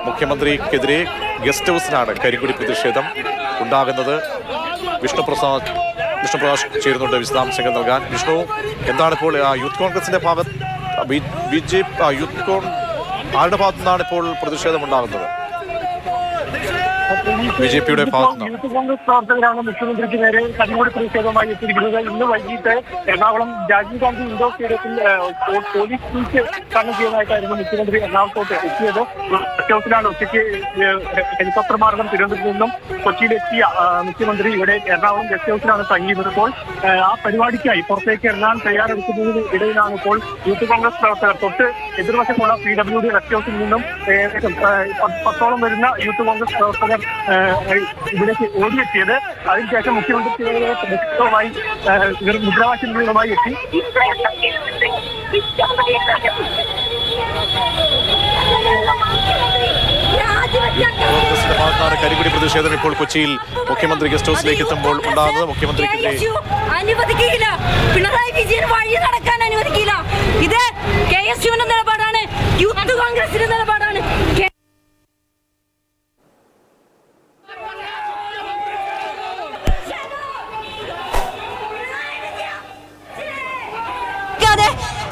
മുഖ്യമന്ത്രിക്കെതിരെ ഗസ്റ്റ് ഹൗസിനാണ് കരിങ്കൊടി പ്രതിഷേധം ഉണ്ടാകുന്നത്. വിഷ്ണുപ്രകാശ് ചേരുന്നുണ്ട് വിശദാംശങ്ങൾ നൽകാൻ. വിഷ്ണു, എന്താണ് ഇപ്പോൾ യൂത്ത് കോൺഗ്രസിന്റെ ഭാഗത്ത് ആരുടെ ഭാഗത്തു നിന്നാണ് ഇപ്പോൾ പ്രതിഷേധം ഉണ്ടാകുന്നത്? ബിജെപിയുടെ ഭാഗത്തുനിന്ന് യൂത്ത് കോൺഗ്രസ് പ്രവർത്തകരാണ് മുഖ്യമന്ത്രിക്ക് നേരെ കരിങ്കൊടി പ്രതിഷേധവുമായി എത്തിയിരിക്കുന്നത്. ഇന്ന് വൈകിട്ട് എറണാകുളം രാജീവ് ഗാന്ധി ഇൻഡോർ സ്റ്റേഡിയത്തിൽ പോലീസ് സ്പീച്ച് കണ്ണു ചെയ്യുന്നതായിട്ടായിരുന്നു മുഖ്യമന്ത്രി എറണാകുളത്തോട്ട് എത്തിയത്. ഹൗസിലാണ് ഉച്ചയ്ക്ക് ഹെലികോപ്റ്റർ മാർഗം തിരുവനന്തപുരത്ത് നിന്നും കൊച്ചിയിലെത്തിയ മുഖ്യമന്ത്രി ഇവിടെ എറണാകുളം ഗസ്റ്റ് ഹൗസിലാണ് തങ്ങിയിരുന്നപ്പോൾ ആ പരിപാടിക്കായി പുറത്തേക്ക് ഇറങ്ങാൻ തയ്യാറെടുക്കുന്നതിന് ഇടയിലാണ് ഇപ്പോൾ യൂത്ത് കോൺഗ്രസ് പ്രവർത്തകർ തൊട്ട് എതിർവശമുള്ള PWD റെസ്റ്റ് ഹൗസിൽ നിന്നും 10ഓളം വരുന്ന യൂത്ത് കോൺഗ്രസ് പ്രവർത്തകർ ഇവിടേക്ക് ഓടിയെത്തിയത്. അതിനുശേഷം മുഖ്യമന്ത്രിയുമായി മുദ്രാവാക്യങ്ങളുമായി എത്തി. കോൺഗ്രസിന്റെ ഭാഗത്താണ് കരിങ്കൊടി പ്രതിഷേധം ഇപ്പോൾ കൊച്ചിയിൽ മുഖ്യമന്ത്രി ഗസ്റ്റ് ഹൗസിലേക്ക് എത്തുമ്പോൾ ഉണ്ടാകുന്നത്. മുഖ്യമന്ത്രിക്കെതിരെ അനുവദിക്കില്ല, പിണറായി വിജയൻ വഴി നടക്കാൻ അനുവദിക്കില്ല. ഇത് KSUവിന്റെ നിലപാടാണ്, യൂത്ത് കോൺഗ്രസിന്റെ നിലപാടാണ്.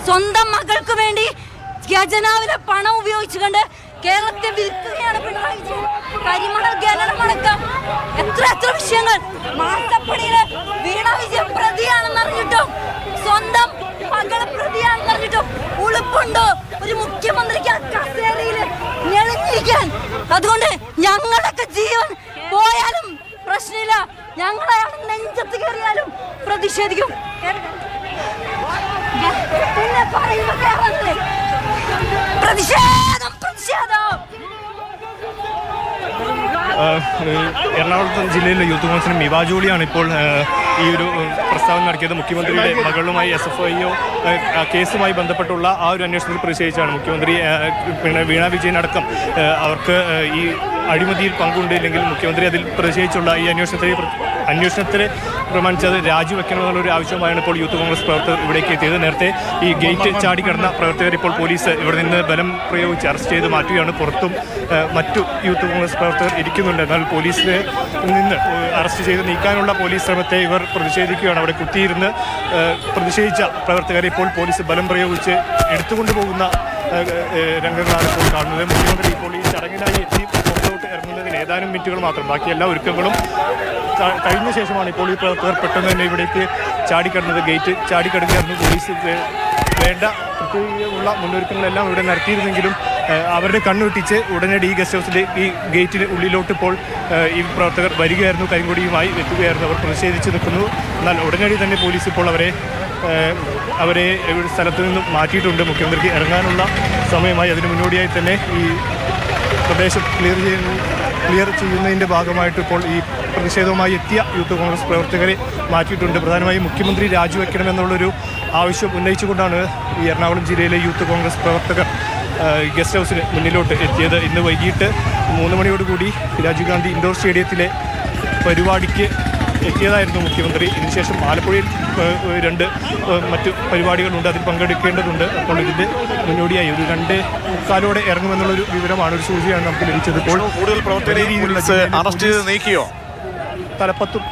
സ്വന്തം മകൾക്ക് വേണ്ടി ഖജനാവിലെ പണം ഉപയോഗിച്ചുകൊണ്ട് കേരളത്തെ വിൽക്കുകയാണ് പിണറായി വിജയൻ. കരിമണൽ ഖനനമടക്കം എത്ര വിഷയങ്ങൾ. മാസപ്പടിയില് വീണ വിജയൻ പ്രതിയാണെന്നറിഞ്ഞിട്ടും, സ്വന്തം മകളെ പ്രതിയാണെന്നറിഞ്ഞിട്ടും ഉളുപ്പുണ്ടോ ഒരു മുഖ്യമന്ത്രിക്ക് ആ കസേരയില് ഞെളിഞ്ഞിരിക്കാൻ? അതുകൊണ്ട് ഞങ്ങളൊക്കെ ജീവൻ പോയാലും പ്രശ്നമില്ല, ഞങ്ങളെ നെഞ്ചത്ത് കയറിയാലും പ്രതിഷേധിക്കും. എറണാകുളം ജില്ലയിലെ യൂത്ത് കോൺഗ്രസിന് മിവാ ജോളിയാണ് ഇപ്പോൾ ഈ ഒരു പ്രസ്താവന നടത്തിയത്. മുഖ്യമന്ത്രിയുടെ മകളുമായി SFIO കേസുമായി ബന്ധപ്പെട്ടുള്ള ആ ഒരു അന്വേഷണത്തിൽ പ്രതിഷേധിച്ചാണ് മുഖ്യമന്ത്രി വീണ വിജയൻ അടക്കം അവർക്ക് ഈ അഴിമതിയിൽ പങ്കുണ്ടില്ലെങ്കിൽ മുഖ്യമന്ത്രി അതിൽ പ്രതിഷേധിച്ചുള്ള ഈ അന്വേഷണത്തെ പ്രമാണിച്ചത് രാജിവെക്കണമെന്നുള്ളൊരു ആവശ്യമായാണ് ഇപ്പോൾ യൂത്ത് കോൺഗ്രസ് പ്രവർത്തകർ ഇവിടേക്ക് എത്തിയത്. നേരത്തെ ഈ ഗേറ്റ് ചാടിക്കടന്ന പ്രവർത്തകർ ഇപ്പോൾ പോലീസ് ഇവിടെ നിന്ന് ബലം പ്രയോഗിച്ച് അറസ്റ്റ് ചെയ്ത് മാറ്റുകയാണ്. പുറത്തും മറ്റു യൂത്ത് കോൺഗ്രസ് പ്രവർത്തകർ ഇരിക്കുന്നുണ്ട്. എന്നാൽ പോലീസിൽ നിന്ന് അറസ്റ്റ് ചെയ്ത് നീക്കാനുള്ള പോലീസ് ശ്രമത്തെ ഇവർ പ്രതിഷേധിക്കുകയാണ്. അവിടെ കുത്തിയിരുന്ന് പ്രതിഷേധിച്ച പ്രവർത്തകരെ ഇപ്പോൾ പോലീസ് ബലം പ്രയോഗിച്ച് എടുത്തുകൊണ്ടുപോകുന്ന രംഗങ്ങളാണ് ഇപ്പോൾ കാണുന്നത്. മുഖ്യമന്ത്രി ഇപ്പോൾ ഈ ചടങ്ങിനായി എത്തി പുറത്തോട്ട് ഇറങ്ങുന്നതിന് ഏതാനും മിനിറ്റുകൾ മാത്രം, ബാക്കി എല്ലാ ഒരുക്കങ്ങളും കഴിഞ്ഞ ശേഷമാണ് ഇപ്പോൾ ഈ പ്രവർത്തകർ പെട്ടെന്ന് തന്നെ ഇവിടേക്ക് ചാടിക്കടന്നത്. ഗേറ്റ് ചാടിക്കടങ്ങായിരുന്നു. പോലീസ് വേണ്ട പ്രത്യേകമുള്ള മുന്നൊരുക്കങ്ങളെല്ലാം ഇവിടെ നടത്തിയിരുന്നെങ്കിലും അവരുടെ കണ്ണുവെട്ടിച്ച് ഉടനടി ഈ ഗസ്റ്റ് ഹൗസിലെ ഈ ഗേറ്റിന് ഉള്ളിലോട്ട് ഇപ്പോൾ ഈ പ്രവർത്തകർ വരികയായിരുന്നു. കരിങ്കൊടിയുമായി എത്തുകയായിരുന്നു. അവർ പ്രതിഷേധിച്ച് നിൽക്കുന്നു. എന്നാൽ ഉടനടി തന്നെ പോലീസ് ഇപ്പോൾ അവരെ സ്ഥലത്തു നിന്നും മാറ്റിയിട്ടുണ്ട്. മുഖ്യമന്ത്രിക്ക് ഇറങ്ങാനുള്ള സമയമായി. അതിന് മുന്നോടിയായി തന്നെ ഈ പ്രദേശം ക്ലിയർ ചെയ്യുന്നതിൻ്റെ ഭാഗമായിട്ട് ഇപ്പോൾ ഈ പ്രതിഷേധവുമായി എത്തിയ യൂത്ത് കോൺഗ്രസ് പ്രവർത്തകരെ മാറ്റിയിട്ടുണ്ട്. പ്രധാനമായും മുഖ്യമന്ത്രി രാജിവെക്കണമെന്നുള്ളൊരു ആവശ്യം ഉന്നയിച്ചുകൊണ്ടാണ് ഈ എറണാകുളം ജില്ലയിലെ യൂത്ത് കോൺഗ്രസ് പ്രവർത്തകർ ഗസ്റ്റ് ഹൗസിന് മുന്നിലോട്ട് എത്തിയത്. ഇന്ന് വൈകിട്ട് 3 മണിയോടുകൂടി രാജീവ് ഗാന്ധി ഇൻഡോർ സ്റ്റേഡിയത്തിലെ പരിപാടിക്ക് എത്തിയതായിരുന്നു മുഖ്യമന്ത്രി. ഇതിനുശേഷം ആലപ്പുഴയിൽ 2 മറ്റു പരിപാടികളുണ്ട്, അതിൽ പങ്കെടുക്കേണ്ടതുണ്ട്. അപ്പോൾ ഇതിൻ്റെ മുന്നോടിയായി ഒരു 2:45 ഇറങ്ങുമെന്നുള്ളൊരു വിവരമാണ്, ഒരു സൂചനയാണ് നമുക്ക് ലഭിച്ചത്. ഇപ്പോൾ കൂടുതൽ പ്രവർത്തകരെ അറസ്റ്റ് ചെയ്ത് നീക്കിയോ? തലപ്പത്തും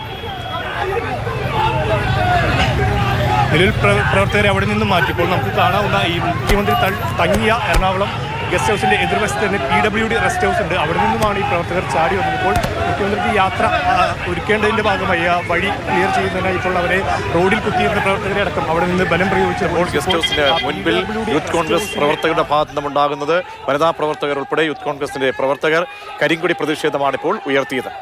നിലവിൽ പ്രവർത്തകരെ അവിടെ നിന്നും മാറ്റിയപ്പോൾ നമുക്ക് കാണാവുന്ന ഈ മുഖ്യമന്ത്രി തങ്ങിയ എറണാകുളം ഗസ്റ്റ് ഹൗസിൻ്റെ എതിർവശത്ത് തന്നെ PWD റെസ്റ്റ് ഹൗസ് ഉണ്ട്. അവിടെ നിന്നുമാണ് ഈ പ്രവർത്തകർ ചാടി വന്നപ്പോൾ മുഖ്യമന്ത്രിക്ക് യാത്ര ഒരുക്കേണ്ടതിൻ്റെ ഭാഗമായി ആ വഴി ക്ലിയർ ചെയ്യുന്നതിനായി ഇപ്പോൾ അവരെ റോഡിൽ കുത്തിയിരുന്ന പ്രവർത്തകരെ അടക്കം അവിടെ നിന്ന് ബലം പ്രയോഗിച്ചപ്പോൾ ഗസ്റ്റ് ഹൗസിന് മുൻപിൽ യൂത്ത് കോൺഗ്രസ് പ്രവർത്തകരുടെ ഭാഗത്തു നിന്നുണ്ടാകുന്നത് വനിതാ പ്രവർത്തകർ ഉൾപ്പെടെ യൂത്ത് കോൺഗ്രസിന്റെ പ്രവർത്തകർ കരിങ്കൊടി പ്രതിഷേധമാണ് ഇപ്പോൾ ഉയർത്തിയത്.